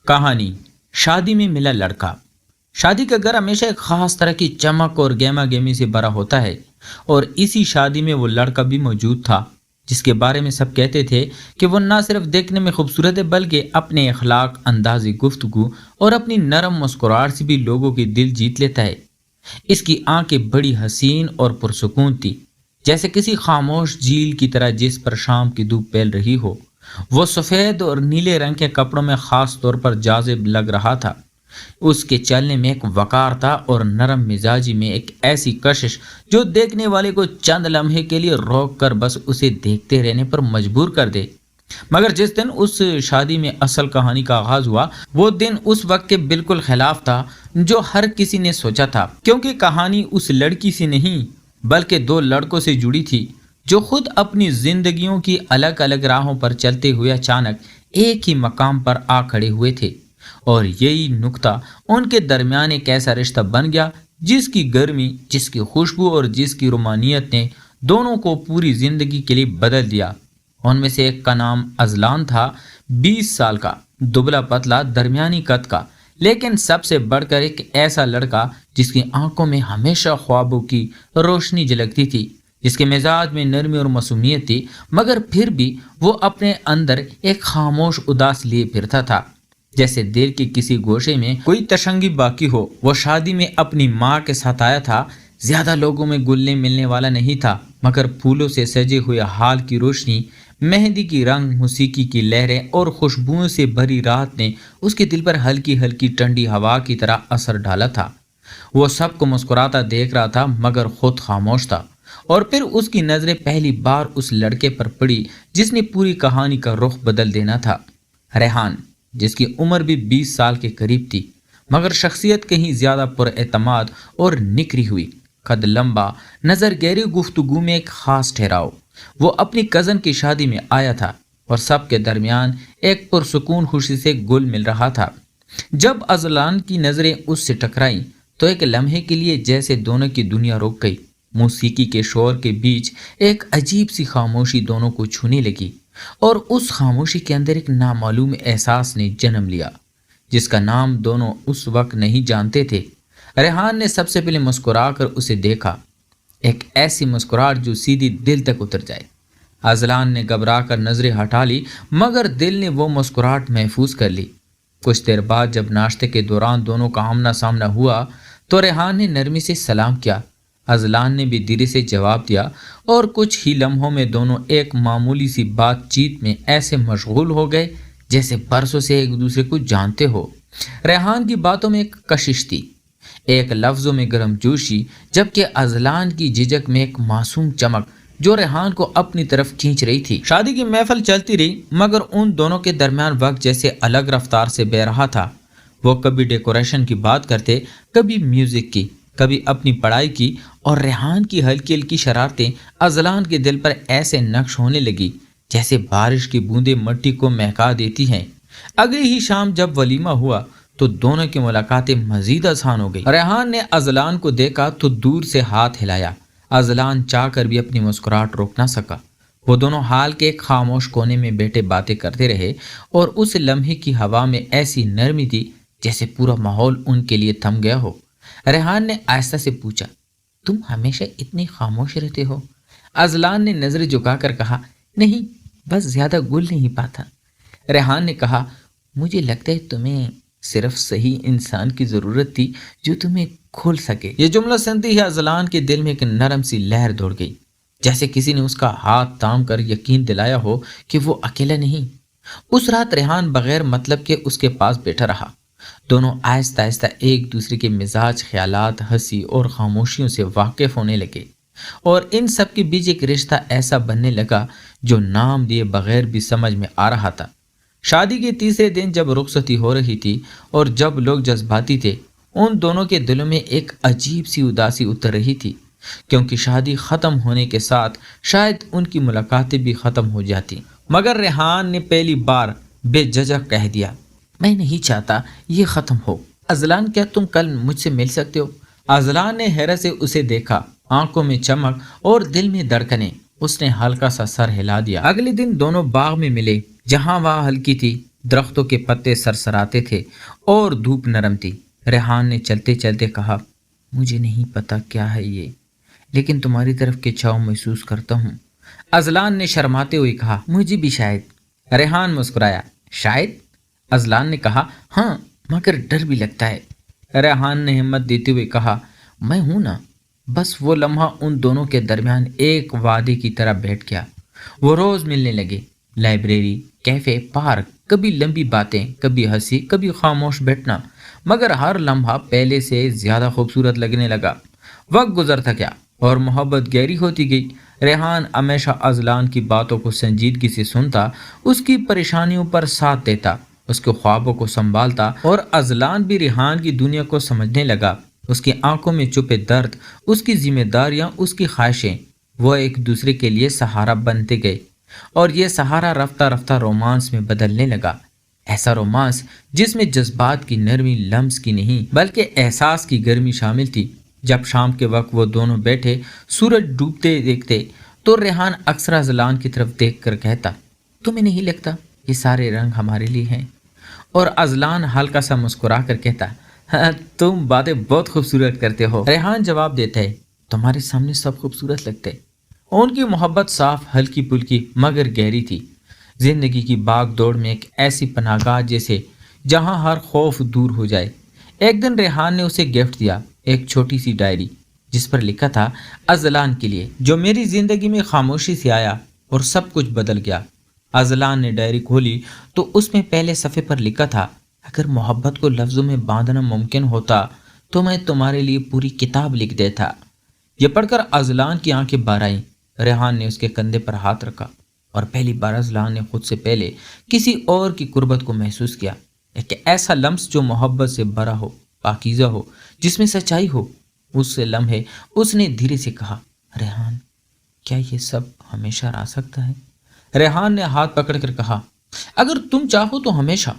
कहानी शादी में मिला लड़का। शादी का घर हमेशा एक खास तरह की चमक और गहमा गहमी से भरा होता है और इसी शादी में वो लड़का भी मौजूद था जिसके बारे में सब कहते थे कि वो ना सिर्फ देखने में खूबसूरत है बल्कि अपने अखलाक, अंदाज़े गुफ्तगू और अपनी नरम मुस्कुराहट से भी लोगों के दिल जीत लेता है। इसकी आंखें बड़ी हसीन और पुरसुकून थी, जैसे किसी खामोश झील की तरह जिस पर शाम की धूप फैल रही हो। वो सफ़ेद और नीले रंग के कपड़ों में खास तौर पर जाजिब लग रहा था। उसके चलने में एक वकार था और नरम मिजाजी में एक ऐसी कशिश जो देखने वाले को चंद लम्हे के लिए रोक कर बस उसे देखते रहने पर मजबूर कर दे। मगर जिस दिन उस शादी में असल कहानी का आगाज हुआ, वो दिन उस वक्त के बिल्कुल खिलाफ था जो हर किसी ने सोचा था, क्योंकि कहानी उस लड़की से नहीं बल्कि दो लड़कों से जुड़ी थी जो खुद अपनी जिंदगियों की अलग अलग राहों पर चलते हुए अचानक एक ही मकाम पर आ खड़े हुए थे। और यही नुक्ता उनके दरमियान एक ऐसा रिश्ता बन गया जिसकी गर्मी, जिसकी खुशबू और जिसकी रोमानियत ने दोनों को पूरी जिंदगी के लिए बदल दिया। उनमें से एक का नाम अजलान था, 20 साल का, दुबला पतला, दरमियानी कद का, लेकिन सबसे बढ़कर एक ऐसा लड़का जिसकी आंखों में हमेशा ख्वाबों की रोशनी झलकती थी, जिसके मिजाज में नरमी और मासूमियत थी, मगर फिर भी वो अपने अंदर एक खामोश उदास लिए फिरता था, जैसे दिल के किसी गोशे में कोई तशंगी बाकी हो। वो शादी में अपनी माँ के साथ आया था। ज्यादा लोगों में गुलने मिलने वाला नहीं था, मगर फूलों से सजे हुए हाल की रोशनी, मेहंदी की रंग, मौसीकी की लहरें और खुशबुओं से भरी रात ने उसके दिल पर हल्की हल्की ठंडी हवा की तरह असर डाला था। वो सबको मुस्कुराता देख रहा था मगर खुद खामोश था। और फिर उसकी नजरें पहली बार उस लड़के पर पड़ी जिसने पूरी कहानी का रुख बदल देना था। रेहान, जिसकी उम्र भी 20 साल के करीब थी, मगर शख्सियत कहीं ज्यादा पुरएतमाद और निखरी हुई। कद लंबा, नजर गहरी, गुफ्तगू में एक खास ठहराव। वो अपनी कजन की शादी में आया था और सबके दरमियान एक पुरसुकून खुशी से गुल मिल रहा था। जब अजलान की नजरें उससे टकराई तो एक लम्हे के लिए जैसे दोनों की दुनिया रुक गई। मौसीकी के शोर के बीच एक अजीब सी खामोशी दोनों को छूने लगी और उस खामोशी के अंदर एक नामालूम एहसास ने जन्म लिया जिसका नाम दोनों उस वक्त नहीं जानते थे। रेहान ने सबसे पहले मुस्कुरा कर उसे देखा, एक ऐसी मुस्कुराहट जो सीधी दिल तक उतर जाए। अजलान ने घबरा कर नजरें हटा ली, मगर दिल ने वो मुस्कुराहट महफूज कर ली। कुछ देर बाद जब नाश्ते के दौरान दोनों का आमना सामना हुआ तो रेहान ने नरमी से सलाम किया। अजलान ने भी धीरे से जवाब दिया और कुछ ही लम्हों में दोनों एक मामूली सी बातचीत में ऐसे मशगूल हो गए जैसे बरसों से एक दूसरे को जानते हो। रेहान की बातों में एक कशिश थी, एक लफ्ज़ों में गर्मजोशी, जबकि अजलान की झिझक में एक मासूम चमक जो रेहान को अपनी तरफ खींच रही थी। शादी की महफिल चलती रही मगर उन दोनों के दरमियान वक्त जैसे अलग रफ्तार से बह रहा था। वो कभी डेकोरेशन की बात करते, कभी म्यूजिक की, कभी अपनी पढ़ाई की, और रेहान की हल्की हल्की शरारतें अजलान के दिल पर ऐसे नक्श होने लगी जैसे बारिश की बूंदें मिट्टी को महका देती हैं। अगली ही शाम जब वलीमा हुआ तो दोनों की मुलाकातें मजीद आसान हो गई। रेहान ने अजलान को देखा तो दूर से हाथ हिलाया। अजलान चाह कर भी अपनी मुस्कुराहट रोक ना सका। वो दोनों हाल के एक खामोश कोने में बैठे बातें करते रहे और उस लम्हे की हवा में ऐसी नरमी थी जैसे पूरा माहौल उनके लिए थम गया हो। रेहान ने आहिस्ता से पूछा, तुम हमेशा इतनी खामोश रहते हो? अजलान ने नजरें झुकाकर कहा, नहीं, बस ज्यादा गुल नहीं पाता। रेहान ने कहा, मुझे लगता है तुम्हें सिर्फ सही इंसान की जरूरत थी जो तुम्हें खोल सके। ये जुमला सुनते ही अजलान के दिल में एक नरम सी लहर दौड़ गई, जैसे किसी ने उसका हाथ थाम कर यकीन दिलाया हो कि वो अकेला नहीं। उस रात रेहान बगैर मतलब के उसके पास बैठा रहा। दोनों आहिस्ता आहिस्ता एक दूसरे के मिजाज, ख्यालात, हंसी और खामोशियों से वाकिफ होने लगे और इन सब के बीच एक रिश्ता ऐसा बनने लगा जो नाम दिए बगैर भी समझ में आ रहा था। शादी के तीसरे दिन जब रुखसती हो रही थी और जब लोग जज्बाती थे, उन दोनों के दिलों में एक अजीब सी उदासी उतर रही थी, क्योंकि शादी खत्म होने के साथ शायद उनकी मुलाकातें भी खत्म हो जाती। मगर रेहान ने पहली बार बेझिझक कह दिया, मैं नहीं चाहता ये खत्म हो। अजलान, क्या तुम कल मुझसे मिल सकते हो? अजलान ने हैरत से उसे देखा, आंखों में चमक और दिल में धड़कनें। उसने हल्का सा सर हिला दिया। अगले दिन दोनों बाग में मिले। जहां वह हल्की थी, درختوں کے پتے سرسراتے تھے اور دھوپ نرم تھی۔ ریحان نے چلتے چلتے کہا، مجھے نہیں پتا کیا ہے یہ، لیکن تمہاری طرف کے چھاؤ محسوس کرتا ہوں۔ ازلان نے شرماتے ہوئے کہا، مجھے بھی شاید۔ ریحان مسکرایا، شاید؟ ازلان نے کہا، ہاں، مگر ڈر بھی لگتا ہے۔ ریحان نے ہمت دیتے ہوئے کہا، میں ہوں نا۔ بس وہ لمحہ ان دونوں کے درمیان ایک وعدے کی طرح بیٹھ گیا۔ وہ روز ملنے لگے، لائبریری، کیفے، پارک، کبھی لمبی باتیں، کبھی ہنسی، کبھی خاموش بیٹھنا، مگر ہر لمحہ پہلے سے زیادہ خوبصورت لگنے لگا۔ وقت گزرتا گیا اور محبت گہری ہوتی گئی۔ ریحان ہمیشہ ازلان کی باتوں کو سنجیدگی سے سنتا، اس کی پریشانیوں پر ساتھ دیتا، اس کے خوابوں کو سنبھالتا، اور ازلان بھی ریحان کی دنیا کو سمجھنے لگا۔ اس کی آنکھوں میں چھپے درد، اس کی ذمہ داریاں، اس کی خواہشیں، وہ ایک دوسرے کے لیے سہارا بنتے گئے، اور یہ سہارا رفتہ رفتہ رومانس میں بدلنے لگا۔ ایسا رومانس جس میں جذبات کی نرمی لمس کی نہیں بلکہ احساس کی گرمی شامل تھی۔ جب شام کے وقت وہ دونوں بیٹھے سورج ڈوبتے دیکھتے تو ریحان اکثر ازلان کی طرف دیکھ کر کہتا، تمہیں نہیں لگتا یہ سارے رنگ ہمارے لیے ہیں؟ اور ازلان ہلکا سا مسکرا کر کہتا، ہاں، تم باتیں بہت خوبصورت کرتے ہو۔ ریحان جواب دیتا ہے، تمہارے سامنے سب خوبصورت لگتے۔ ان کی محبت صاف، ہلکی پھلکی مگر گہری تھی، زندگی کی باغ دوڑ میں ایک ایسی پناہ گاہ جیسے جہاں ہر خوف دور ہو جائے۔ ایک دن ریحان نے اسے گفٹ دیا، ایک چھوٹی سی ڈائری جس پر لکھا تھا، ازلان کے لیے، جو میری زندگی میں خاموشی سے آیا اور سب کچھ بدل گیا۔ ازلان نے ڈائری کھولی تو اس میں پہلے صفحے پر لکھا تھا، اگر محبت کو لفظوں میں باندھنا ممکن ہوتا تو میں تمہارے لیے پوری کتاب لکھ دیتا۔ یہ پڑھ کر ازلان کی آنکھیں بھر آئیں۔ ریحان نے اس کے کندھے پر ہاتھ رکھا اور پہلی بار ازلان نے خود سے پہلے کسی اور کی قربت کو محسوس کیا، ایک ایسا لمس جو محبت سے بھرا ہو، پاکیزہ ہو، جس میں سچائی ہو۔ اس سے لمحے اس نے دھیرے سے کہا، ریحان، کیا یہ سب ہمیشہ رہ سکتا ہے؟ ریحان نے ہاتھ پکڑ کر کہا، اگر تم چاہو تو ہمیشہ۔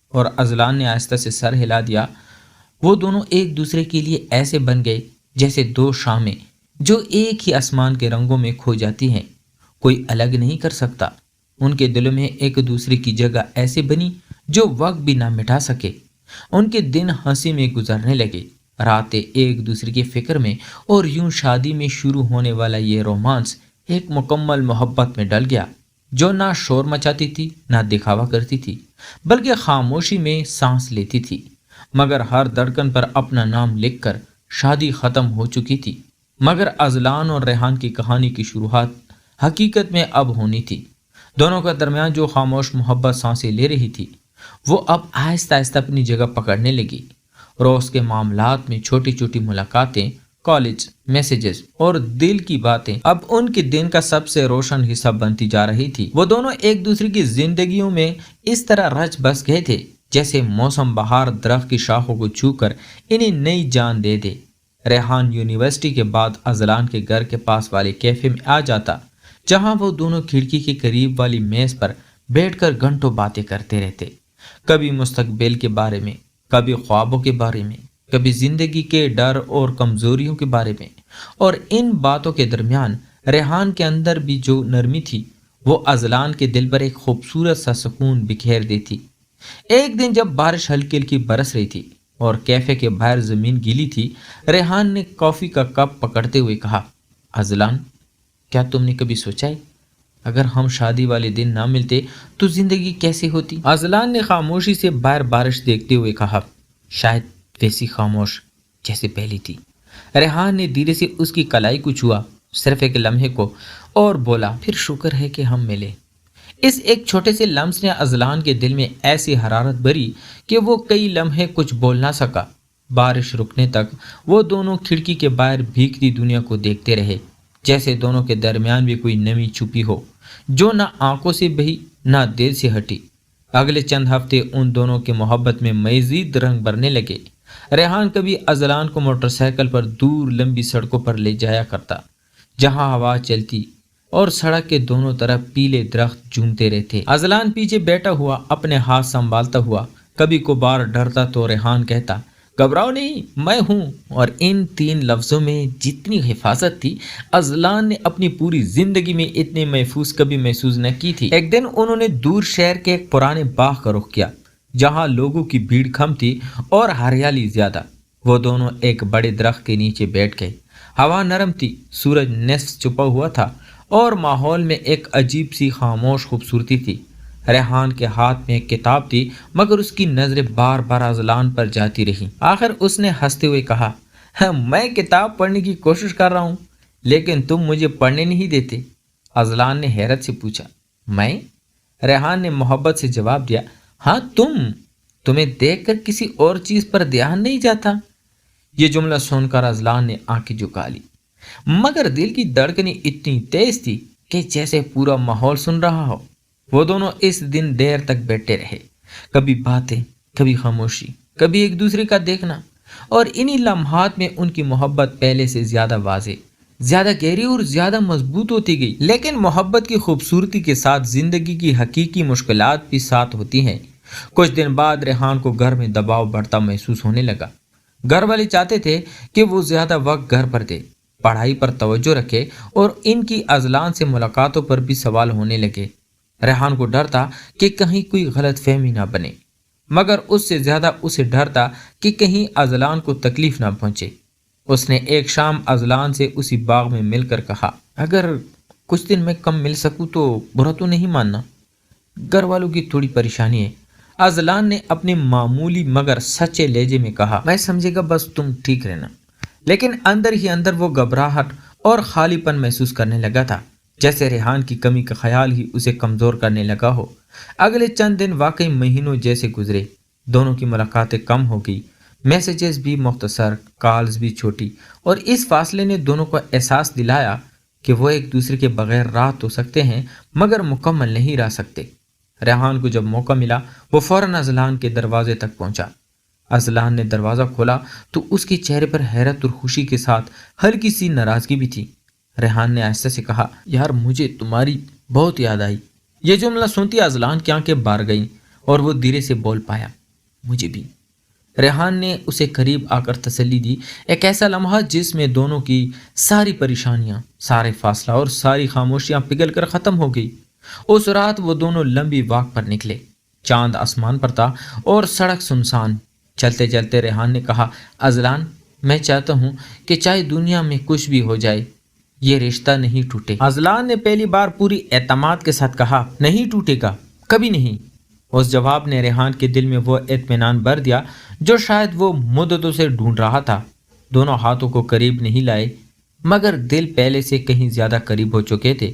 اور ازلان نے آہستہ سے سر ہلا دیا۔ وہ دونوں ایک دوسرے کے لیے ایسے بن گئے جیسے دو شامیں جو ایک ہی آسمان کے رنگوں میں کھو جاتی ہیں، کوئی الگ نہیں کر سکتا۔ ان کے دلوں میں ایک دوسرے کی جگہ ایسے بنی جو وقت بھی نہ مٹا سکے۔ ان کے دن ہنسی میں گزرنے لگے، راتیں ایک دوسرے کی فکر میں، اور یوں شادی میں شروع ہونے والا یہ رومانس ایک مکمل محبت میں ڈل گیا، جو نہ شور مچاتی تھی، نہ دکھاوا کرتی تھی، بلکہ خاموشی میں سانس لیتی تھی۔ مگر ہر دھڑکن پر اپنا نام لکھ کر شادی ختم ہو چکی تھی، مگر ازلان اور ریحان کی کہانی کی شروعات حقیقت میں اب ہونی تھی۔ دونوں کے درمیان جو خاموش محبت سانسیں لے رہی تھی، وہ اب آہستہ آہستہ اپنی جگہ پکڑنے لگی۔ روز کے معاملات میں چھوٹی چھوٹی ملاقاتیں، کالج میسیجز اور دل کی باتیں اب ان کے دن کا سب سے روشن حصہ بنتی جا رہی تھی۔ وہ دونوں ایک دوسرے کی زندگیوں میں اس طرح رچ بس گئے تھے جیسے موسم بہار درخت کی شاخوں کو چھو کر انہیں نئی جان دے دے۔ ریحان یونیورسٹی کے بعد ازلان کے گھر کے پاس والے کیفے میں آ جاتا، جہاں وہ دونوں کھڑکی کے قریب والی میز پر بیٹھ کر گھنٹوں باتیں کرتے رہتے، کبھی مستقبل کے بارے میں، کبھی خوابوں کے بارے میں، کبھی زندگی کے ڈر اور کمزوریوں کے بارے میں۔ اور ان باتوں کے درمیان ریحان کے اندر بھی جو نرمی تھی، وہ ازلان کے دل پر ایک خوبصورت سا سکون بکھیر دیتی۔ ایک دن جب بارش ہلکی ہلکی برس رہی تھی اور کیفے کے باہر زمین گیلی تھی، ریحان نے کافی کا کپ پکڑتے ہوئے کہا، ازلان، کیا تم نے کبھی سوچا ہے اگر ہم شادی والے دن نہ ملتے تو زندگی کیسی ہوتی؟ ازلان نے خاموشی سے باہر بارش دیکھتے ہوئے کہا، شاید ویسی خاموش جیسے پہلی تھی۔ ریحان نے دھیرے سے اس کی کلائی کو چھوا، صرف ایک لمحے کو، اور بولا، پھر شکر ہے کہ ہم ملے۔ اس ایک چھوٹے سے لمس نے ازلان کے دل میں ایسی حرارت بھری کہ وہ کئی لمحے کچھ بول نہ سکا۔ بارش رکنے تک وہ دونوں کھڑکی کے باہر بھیگتی دنیا کو دیکھتے رہے، جیسے دونوں کے درمیان بھی کوئی نمی چھپی ہو جو نہ آنکھوں سے بہی نہ دل سے ہٹی۔ اگلے چند ہفتے ان دونوں کے محبت میں مزید رنگ بھرنے لگے۔ ریحان کبھی ازلان کو موٹر سائیکل پر دور لمبی سڑکوں پر لے جایا کرتا، جہاں ہوا چلتی اور سڑک کے دونوں طرف پیلے درخت جھومتے رہتے۔ ازلان پیچھے بیٹھا ہوا اپنے ہاتھ سنبھالتا ہوا کبھی کبھار ڈرتا تو ریحان کہتا، घबराओ नहीं, मैं हूँ। और इन 3 लफ्जों में जितनी हिफाजत थी, अजलान ने अपनी पूरी जिंदगी में इतनी महफूज कभी महसूस न की थी। एक दिन उन्होंने दूर शहर के एक पुराने बाग का रुख किया, जहाँ लोगों की भीड़ कम थी और हरियाली ज्यादा। वो दोनों एक बड़े दरख्त के नीचे बैठ गए। हवा नरम थी, सूरज निस्फ छुपा हुआ था और माहौल में एक अजीब सी खामोश खूबसूरती थी। रेहान के हाथ में एक किताब थी, मगर उसकी नजरें बार बार अजलान पर जाती रहीं। आखिर उसने हंसते हुए कहा, मैं किताब पढ़ने की कोशिश कर रहा हूँ, लेकिन तुम मुझे पढ़ने नहीं देते। अजलान ने हैरत से पूछा, मैं? रेहान ने मोहब्बत से जवाब दिया, हाँ तुम्हें देखकर किसी और चीज पर ध्यान नहीं जाता। ये जुमला सुनकर अजलान ने आंखें झुका ली, मगर दिल की धड़कनें इतनी तेज थी कि जैसे पूरा माहौल सुन रहा हो। वो दोनों इस दिन देर तक बैठे रहे, कभी बातें, कभी खामोशी, कभी एक दूसरे का देखना। और इन्हीं लम्हात में उनकी मोहब्बत पहले से ज्यादा वाज़ेह, ज्यादा गहरी और ज्यादा मजबूत होती गई। लेकिन मोहब्बत की खूबसूरती के साथ जिंदगी की हकीकी मुश्किलात भी साथ होती हैं। कुछ दिन बाद रेहान को घर में दबाव बढ़ता महसूस होने लगा। घर वाले चाहते थे कि वो ज्यादा वक्त घर पर दे, पढ़ाई पर तवज्जो रखे और इनकी अजलान से मुलाकातों पर भी सवाल होने लगे। रेहान को डर था कि कहीं कोई गलत फहमी ना बने, मगर उससे ज्यादा उसे डर था कि कहीं अजलान को तकलीफ ना पहुंचे। उसने एक शाम अजलान से उसी बाग में मिलकर कहा, अगर कुछ दिन में कम मिल सकूं तो बुरा तो नहीं मानना, घर वालों की थोड़ी परेशानी है। अजलान ने अपने मामूली मगर सच्चे लहजे में कहा, मैं समझेगा, बस तुम ठीक रहना। लेकिन अंदर ही अंदर वो घबराहट और खालीपन महसूस करने लगा था, जैसे रेहान की कमी का ख्याल ही उसे कमजोर करने लगा हो। अगले चंद दिन वाकई महीनों जैसे गुजरे। दोनों की मुलाकातें कम हो गई, मैसेजेस भी मुख्तसर, कॉल्स भी छोटी, और इस फासले ने दोनों को एहसास दिलाया कि वो एक दूसरे के बगैर रह तो सकते हैं, मगर मुकम्मल नहीं रह सकते। रेहान को जब मौका मिला, वो फौरन अजलान के दरवाजे तक पहुंचा। अजलान ने दरवाज़ा खोला तो उसके चेहरे पर हैरत और खुशी के साथ हल्की सी नाराज़गी भी थी। रेहान ने आहिस्ते से कहा, यार मुझे तुम्हारी बहुत याद आई। ये जुमला सुनती अजलान की आंखें भर गईं और वो धीरे से बोल पाया, मुझे भी। रेहान ने उसे करीब आकर तसल्ली दी, एक ऐसा लम्हा जिसमें दोनों की सारी परेशानियां, सारे फासला और सारी खामोशियां पिघल कर ख़त्म हो गई। उस रात वो दोनों लंबी वाक पर निकले। चांद आसमान पर था और सड़क सुनसान। चलते चलते रेहान ने कहा, अजलान, मैं चाहता हूँ कि चाहे दुनिया में कुछ भी हो जाए, ये रिश्ता नहीं टूटे। अजलान ने पहली बार पूरी एतमाद के साथ कहा, नहीं टूटेगा, कभी नहीं। उस जवाब ने रेहान के दिल में वो इत्मीनान भर दिया जो शायद वो मुद्दतों से ढूंढ रहा था। दोनों हाथों को करीब नहीं लाए, मगर दिल पहले से कहीं ज्यादा करीब हो चुके थे।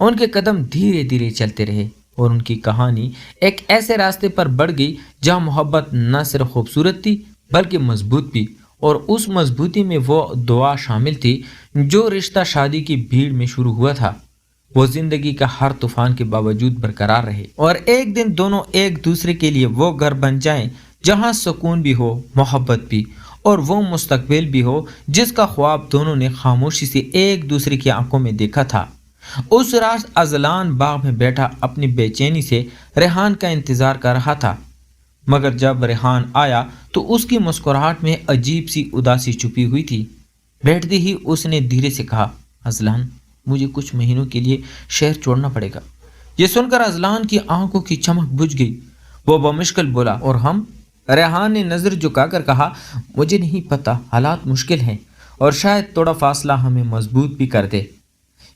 उनके कदम धीरे धीरे चलते रहे और उनकी कहानी एक ऐसे रास्ते पर बढ़ गई जहां मोहब्बत न सिर्फ खूबसूरत थी बल्कि मजबूत भी, और उस मजबूती में वो दुआ शामिल थी जो रिश्ता शादी की भीड़ में शुरू हुआ था। वो जिंदगी का हर तूफान के बावजूद बरकरार रहे और एक दिन दोनों एक दूसरे के लिए वो घर बन जाएं जहां सुकून भी हो, मोहब्बत भी, और वो मुस्तकबिल भी हो जिसका ख्वाब दोनों ने खामोशी से एक दूसरे की आंखों में देखा था। उस रात अजलान बाग में बैठा अपनी बेचैनी से रेहान का इंतजार कर रहा था, मगर जब रेहान आया तो उसकी मुस्कुराहट में अजीब सी उदासी छुपी हुई थी। बैठते ही उसने धीरे से कहा, अजलान, मुझे कुछ महीनों के लिए शहर छोड़ना पड़ेगा। ये सुनकर अजलान की आंखों की चमक बुझ गई। वो बमुश्किल बोला, और हम? रेहान ने नजर झुकाकर कहा, मुझे नहीं पता, हालात मुश्किल हैं और शायद थोड़ा फासला हमें मजबूत भी कर दे।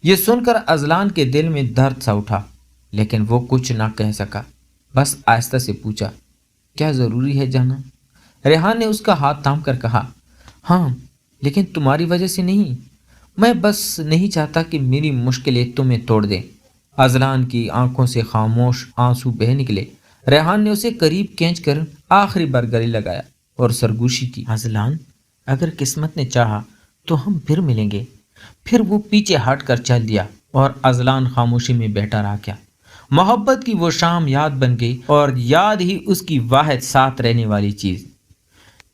ये सुनकर अजलान के दिल में दर्द सा उठा, लेकिन वो कुछ ना कह सका, बस आहिस्ता से पूछा, क्या जरूरी है जाना? रेहान ने उसका हाथ थाम कर कहा, हाँ, लेकिन तुम्हारी वजह से नहीं, मैं बस नहीं चाहता कि मेरी मुश्किलें तुम्हें तोड़ दें। अजलान की आंखों से खामोश आंसू बह निकले। रेहान ने उसे करीब खींच कर आखिरी बार गले लगाया और सरगोशी की, अजलान, अगर किस्मत ने चाहा तो हम फिर मिलेंगे। फिर वो पीछे हट कर चल दिया और अजलान खामोशी में बैठा रह गया। मोहब्बत की वो शाम याद बन गई और याद ही उसकी वाहिद साथ रहने वाली चीज।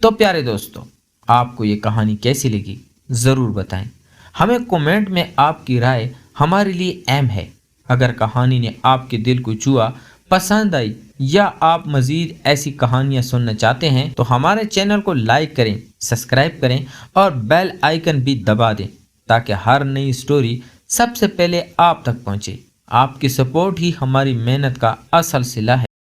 तो प्यारे दोस्तों, आपको ये कहानी कैसी लगी ज़रूर बताएं। हमें कमेंट में आपकी राय हमारे लिए अहम है। अगर कहानी ने आपके दिल को छुआ, पसंद आई یا آپ مزید ایسی کہانیاں سننا چاہتے ہیں تو ہمارے چینل کو لائک کریں، سبسکرائب کریں اور بیل آئیکن بھی دبا دیں تاکہ ہر نئی سٹوری سب سے پہلے آپ تک پہنچے۔ آپ کی سپورٹ ہی ہماری محنت کا اصل صلہ ہے۔